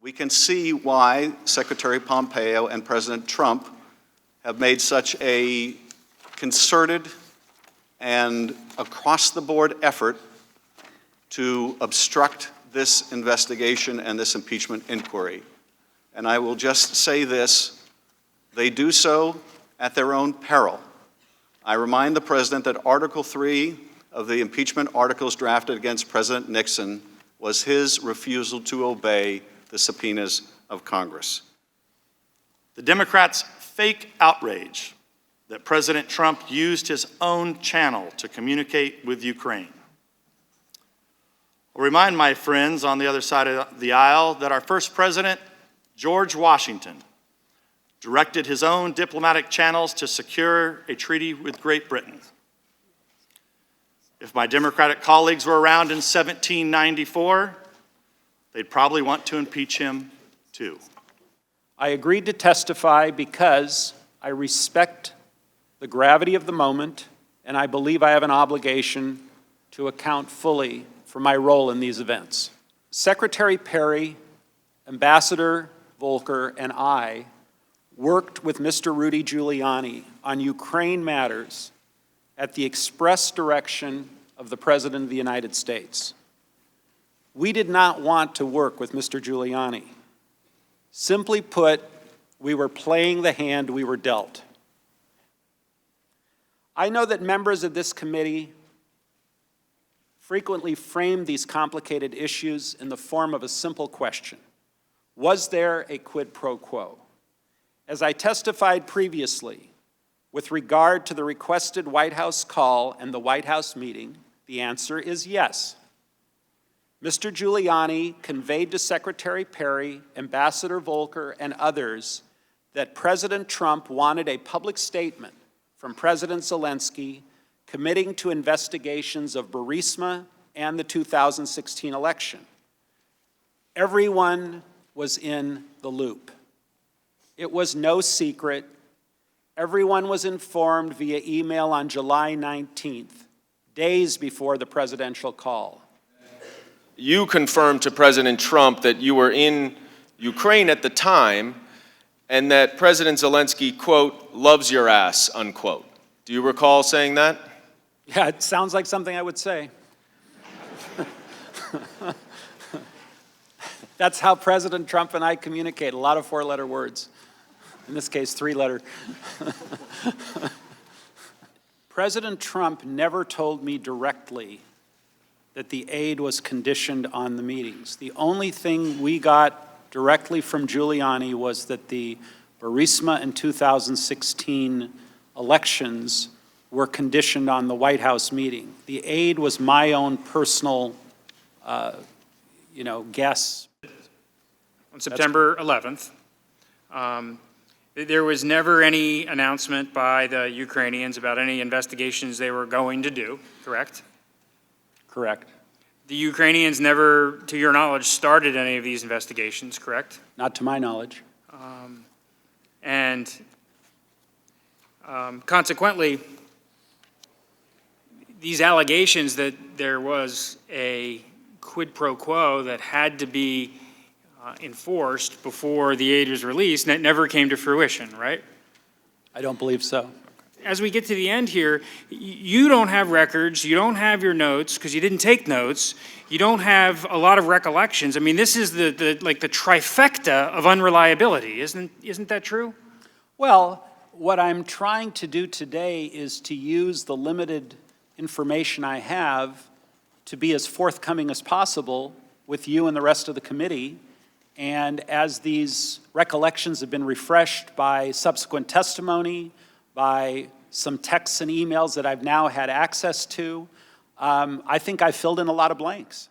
we can see why Secretary Pompeo and President Trump have made such a concerted and across-the-board effort to obstruct this investigation and this impeachment inquiry. And I will just say this, they do so at their own peril. I remind the President that Article 3 of the impeachment articles drafted against President Nixon was his refusal to obey the subpoenas of Congress. The Democrats' fake outrage that President Trump used his own channel to communicate with Ukraine. I'll remind my friends on the other side of the aisle that our first president, George Washington, directed his own diplomatic channels to secure a treaty with Great Britain. If my Democratic colleagues were around in 1794, they'd probably want to impeach him too. I agreed to testify because I respect the gravity of the moment, and I believe I have an obligation to account fully for my role in these events. Secretary Perry, Ambassador Volker, and I worked with Mr. Rudy Giuliani on Ukraine matters at the express direction of the President of the United States. We did not want to work with Mr. Giuliani. Simply put, we were playing the hand we were dealt. I know that members of this committee frequently frame these complicated issues in the form of a simple question. Was there a quid pro quo? As I testified previously, with regard to the requested White House call and the White House meeting, the answer is yes. Mr. Giuliani conveyed to Secretary Perry, Ambassador Volker, and others that President Trump wanted a public statement from President Zelensky committing to investigations of Burisma and the 2016 election. Everyone was in the loop. It was no secret. Everyone was informed via email on July 19th, days before the presidential call. You confirmed to President Trump that you were in Ukraine at the time and that President Zelensky, quote, loves your ass, unquote. Do you recall saying that? Yeah, it sounds like something I would say. That's how President Trump and I communicate, a lot of four-letter words. In this case, three-letter. President Trump never told me directly that the aid was conditioned on the meetings. The only thing we got directly from Giuliani was that the Burisma and 2016 elections were conditioned on the White House meeting. The aid was my own personal, guess. On September 11th, there was never any announcement by the Ukrainians about any investigations they were going to do, correct? Correct. The Ukrainians never, to your knowledge, started any of these investigations, correct? Not to my knowledge. Consequently, these allegations that there was a quid pro quo that had to be enforced before the aid was released, and it never came to fruition, right? I don't believe so. As we get to the end here, you don't have records, you don't have your notes, because you didn't take notes, you don't have a lot of recollections. I mean, this is the trifecta of unreliability, isn't that true? Well, what I'm trying to do today is to use the limited information I have to be as forthcoming as possible with you and the rest of the committee. And as these recollections have been refreshed by subsequent testimony, by some texts and emails that I've now had access to, I think I filled in a lot of blanks.